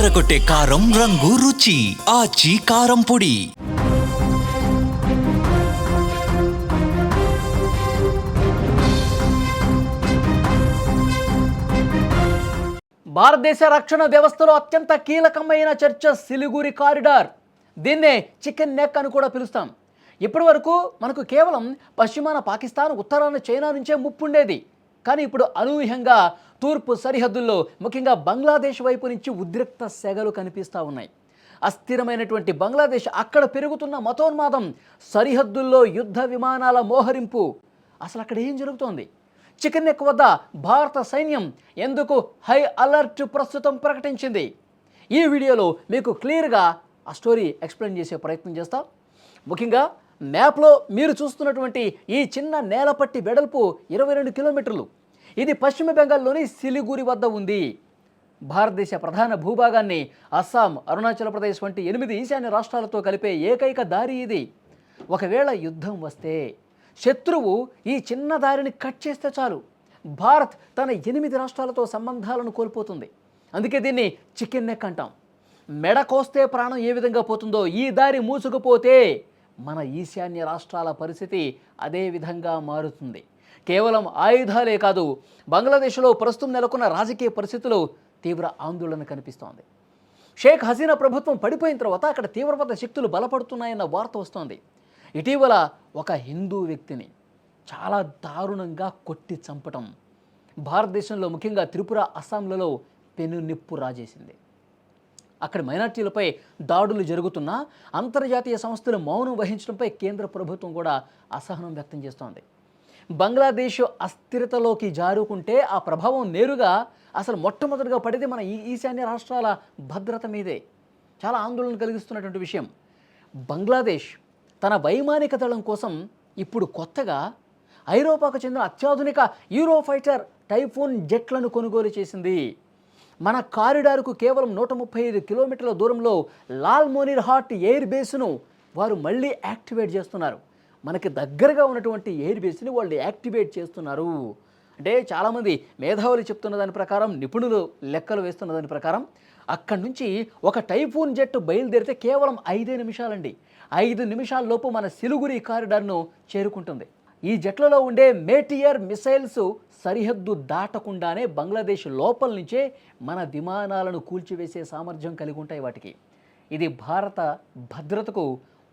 అదరగొట్టే కారం రంగు రుచి ఆచి కారం పొడి. భారతదేశ రక్షణ వ్యవస్థలో అత్యంత కీలకమైన చర్చ సిలిగురి కారిడార్. దీన్నే చికెన్ నెక్ అని కూడా పిలుస్తాం. ఇప్పటి వరకు మనకు కేవలం పశ్చిమాన పాకిస్తాన్, ఉత్తరాన చైనా నుంచే ముప్పు ఉండేది. కానీ ఇప్పుడు అనూహ్యంగా తూర్పు సరిహద్దుల్లో, ముఖ్యంగా బంగ్లాదేశ్ వైపు నుంచి ఉద్రిక్త సెగలు కనిపిస్తూ ఉన్నాయి. అస్థిరమైనటువంటి బంగ్లాదేశ్, అక్కడ పెరుగుతున్న మతోన్మాదం, సరిహద్దుల్లో యుద్ధ విమానాల మోహరింపు. అసలు అక్కడ ఏం జరుగుతోంది? చికెన్ నెక్ వద్ద భారత సైన్యం ఎందుకు హై అలర్ట్ ప్రస్తుతం ప్రకటించింది? ఈ వీడియోలో మీకు క్లియర్గా ఆ స్టోరీ ఎక్స్ప్లెయిన్ చేసే ప్రయత్నం చేస్తాం. ముఖ్యంగా మ్యాప్లో మీరు చూస్తున్నటువంటి ఈ చిన్న నేలపట్టి వెడల్పు 22 కిలోమీటర్లు. ఇది పశ్చిమ బెంగాల్లోని సిలిగురి వద్ద ఉంది. భారతదేశ ప్రధాన భూభాగాన్ని అస్సాం, అరుణాచల్ ప్రదేశ్ వంటి 8 ఈశాన్య రాష్ట్రాలతో కలిపే ఏకైక దారి ఇది. ఒకవేళ యుద్ధం వస్తే శత్రువు ఈ చిన్న దారిని కట్ చేస్తే చాలు, భారత్ తన 8 రాష్ట్రాలతో సంబంధాలను కోల్పోతుంది. అందుకే దీన్ని చికెన్ నెక్ అంటాం. మెడ కోస్తే ప్రాణం ఏ విధంగా పోతుందో, ఈ దారి మూసుకుపోతే మన ఈశాన్య రాష్ట్రాల పరిస్థితి అదే విధంగా మారుతుంది. కేవలం ఆయుధాలే కాదు, బంగ్లాదేశ్లో ప్రస్తుతం నెలకొన్న రాజకీయ పరిస్థితులు తీవ్ర ఆందోళన కనిపిస్తోంది. షేక్ హసీనా ప్రభుత్వం పడిపోయిన తర్వాత అక్కడ తీవ్రవాద శక్తులు బలపడుతున్నాయన్న వార్త వస్తోంది. ఇటీవల ఒక హిందూ వ్యక్తిని చాలా దారుణంగా కొట్టి చంపటం భారతదేశంలో, ముఖ్యంగా త్రిపుర, అస్సాంలలో పెనునిప్పు రాజేసింది. అక్కడ మైనార్టీలపై దాడులు జరుగుతున్నా అంతర్జాతీయ సంస్థలు మౌనం వహించడంపై కేంద్ర ప్రభుత్వం కూడా అసహనం వ్యక్తం చేస్తోంది. బంగ్లాదేశ్ అస్థిరతలోకి జారుకుంటే ఆ ప్రభావం నేరుగా అసలు మొట్టమొదటిగా పడేది మన ఈశాన్య రాష్ట్రాల భద్రత మీదే. చాలా ఆందోళన కలిగిస్తున్నటువంటి విషయం. బంగ్లాదేశ్ తన వైమానిక దళం కోసం ఇప్పుడు కొత్తగా ఐరోపాకు చెందిన అత్యాధునిక యూరోఫైటర్ టైఫూన్ జెట్లను కొనుగోలు చేసింది. మన కారిడార్కు కేవలం 135 కిలోమీటర్ల దూరంలో లాల్ మోనిర్ హాట్ ఎయిర్ బేస్ను వారు మళ్ళీ యాక్టివేట్ చేస్తున్నారు. మనకి దగ్గరగా ఉన్నటువంటి ఎయిర్ బేస్ని వాళ్ళు యాక్టివేట్ చేస్తున్నారు. అంటే చాలామంది మేధావులు చెప్తున్న దాని ప్రకారం, నిపుణులు లెక్కలు వేస్తున్న దాని ప్రకారం, అక్కడి నుంచి ఒక టైఫూన్ జెట్ బయలుదేరితే కేవలం 5 నిమిషాలండి. 5 నిమిషాల్లోపు మన సిలిగురి కారిడార్ను చేరుకుంటుంది. ఈ జట్లలో ఉండే మేటియర్ మిసైల్స్ సరిహద్దు దాటకుండానే బంగ్లాదేశ్ లోపల నుంచే మన విమానాలను కూల్చివేసే సామర్థ్యం కలిగి ఉంటాయి వాటికి. ఇది భారత భద్రతకు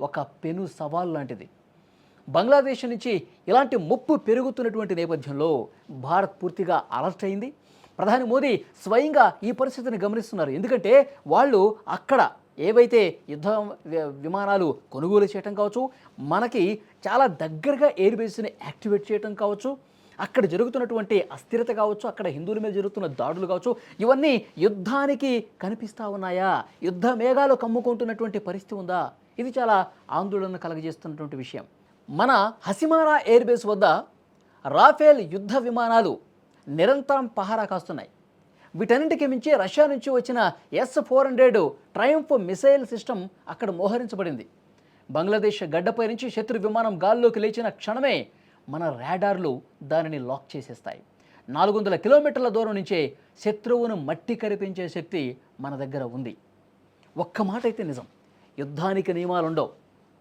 ఒక పెను సవాల్ లాంటిది. బంగ్లాదేశ్ నుంచి ఇలాంటి ముప్పు పెరుగుతున్నటువంటి నేపథ్యంలో భారత్ పూర్తిగా అలర్ట్ అయింది. ప్రధాని మోదీ స్వయంగా ఈ పరిస్థితిని గమనిస్తున్నారు. ఎందుకంటే వాళ్ళు అక్కడ ఏవైతే యుద్ధ విమానాలు కొనుగోలు చేయటం కావచ్చు, మనకి చాలా దగ్గరగా ఎయిర్ బేస్ని యాక్టివేట్ చేయటం కావచ్చు, అక్కడ జరుగుతున్నటువంటి అస్థిరత కావచ్చు, అక్కడ హిందువుల మీద జరుగుతున్న దాడులు కావచ్చు, ఇవన్నీ యుద్ధానికి కనిపిస్తూ ఉన్నాయా? యుద్ధ మేఘాలు కమ్ముకుంటున్నటువంటి పరిస్థితి ఉందా? ఇది చాలా ఆందోళన కలగజేస్తున్నటువంటి విషయం. మన హసిమారా ఎయిర్ బేస్ వద్ద రాఫేల్ యుద్ధ విమానాలు నిరంతరం పహారా కాస్తున్నాయి. వీటన్నింటికి మించి రష్యా నుంచి వచ్చిన S-400 ట్రయంఫ్ మిసైల్ సిస్టమ్ అక్కడ మోహరించబడింది. బంగ్లాదేశ్ గడ్డపై నుంచి శత్రు విమానం గాల్లోకి లేచిన క్షణమే మన రాడార్లు దానిని లాక్ చేసేస్తాయి. 400 కిలోమీటర్ల దూరం నుంచే శత్రువును మట్టి కరిపించే శక్తి మన దగ్గర ఉంది. ఒక్క మాట అయితే నిజం, యుద్ధానికి నియమాలు ఉండవు.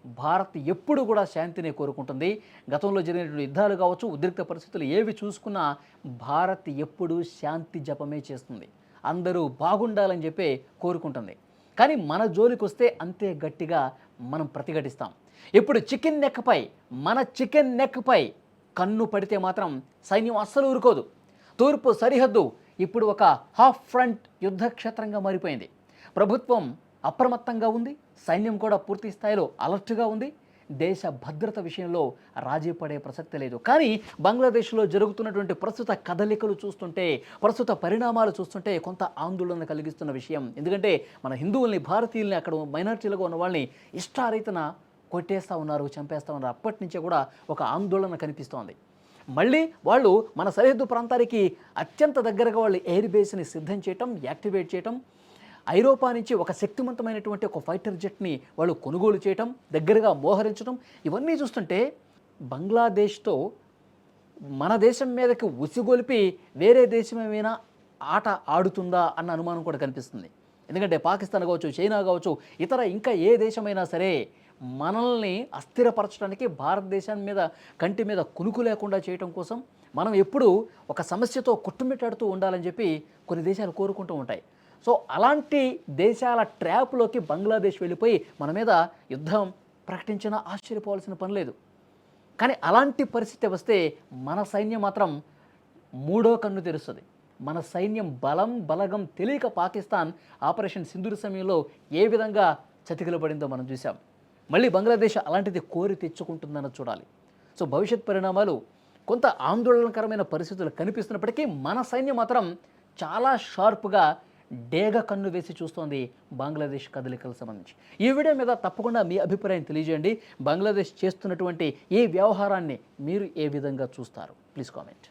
భారత్ ఎప్పుడు కూడా శాంతిని కోరుకుంటుంది. గతంలో జరిగినటువంటి యుద్ధాలు కావచ్చు, ఉద్రిక్త పరిస్థితులు ఏవి చూసుకున్నా భారత్ ఎప్పుడూ శాంతి జపమే చేస్తుంది. అందరూ బాగుండాలని చెప్పే కోరుకుంటుంది. కానీ మన జోలికి వస్తే అంతే గట్టిగా మనం ప్రతిఘటిస్తాం. ఇప్పుడు మన చికెన్ నెక్పై కన్ను పడితే మాత్రం సైన్యం అస్సలు ఊరుకోదు. తూర్పు సరిహద్దు ఇప్పుడు ఒక హాఫ్ ఫ్రంట్ యుద్ధక్షేత్రంగా మారిపోయింది. ప్రభుత్వం అప్రమత్తంగా ఉంది, సైన్యం కూడా పూర్తి స్థాయిలో అలర్ట్గా ఉంది. దేశ భద్రత విషయంలో రాజీ పడే ప్రసక్తి లేదు. కానీ బంగ్లాదేశ్లో జరుగుతున్నటువంటి ప్రస్తుత కదలికలు చూస్తుంటే, ప్రస్తుత పరిణామాలు చూస్తుంటే కొంత ఆందోళన కలిగిస్తున్న విషయం. ఎందుకంటే మన హిందువుల్ని, భారతీయుల్ని, అక్కడ మైనార్టీలుగా ఉన్న వాళ్ళని ఇష్టారీతన కొట్టేస్తూ ఉన్నారు, చంపేస్తూ ఉన్నారు. అప్పటి నుంచే కూడా ఒక ఆందోళన కనిపిస్తోంది. మళ్ళీ వాళ్ళు మన సరిహద్దు ప్రాంతానికి అత్యంత దగ్గరగా వాళ్ళు ఎయిర్ బేస్ని సిద్ధం చేయటం, యాక్టివేట్ చేయటం, ఐరోపా నుంచి ఒక శక్తివంతమైనటువంటి ఒక ఫైటర్ జెట్ని వాళ్ళు కొనుగోలు చేయటం, దగ్గరగా మోహరించడం, ఇవన్నీ చూస్తుంటే బంగ్లాదేశ్తో మన దేశం మీదకి ఉసిగొలిపి వేరే దేశం ఏమైనా ఆట ఆడుతుందా అన్న అనుమానం కూడా కనిపిస్తుంది. ఎందుకంటే పాకిస్తాన్ కావచ్చు, చైనా కావచ్చు, ఇతర ఇంకా ఏ దేశమైనా సరే మనల్ని అస్థిరపరచడానికి భారతదేశం మీద కంటి మీద కునుకు లేకుండా చేయటం కోసం మనం ఎప్పుడూ ఒక సమస్యతో కొట్టుమిట్టాడుతూ ఉండాలని చెప్పి కొన్ని దేశాలు కోరుకుంటూ ఉంటాయి. సో అలాంటి దేశాల ట్రాప్లోకి బంగ్లాదేశ్ వెళ్ళిపోయి మన మీద యుద్ధం ప్రకటించినా ఆశ్చర్యపోవాల్సిన పని లేదు. కానీ అలాంటి పరిస్థితి వస్తే మన సైన్యం మాత్రం మూడో కన్ను తెరుస్తుంది. మన సైన్యం బలగం తెలియక పాకిస్తాన్ ఆపరేషన్ సింధూర్ సమయంలో ఏ విధంగా చతికిల పడిందో మనం చూసాం. మళ్ళీ బంగ్లాదేశ్ అలాంటిది కోరి తెచ్చుకుంటుందన్న చూడాలి. సో భవిష్యత్ పరిణామాలు కొంత ఆందోళనకరమైన పరిస్థితులు కనిపిస్తున్నప్పటికీ మన సైన్యం మాత్రం చాలా షార్ప్గా డేగ కన్ను వేసి చూస్తోంది బంగ్లాదేశ్ కదలికలకు సంబంధించి. ఈ వీడియో మీద తప్పకుండా మీ అభిప్రాయం తెలియజేయండి. బంగ్లాదేశ్ చేస్తున్నటువంటి ఈ వ్యవహారాన్ని మీరు ఏ విధంగా చూస్తారు? Please comment.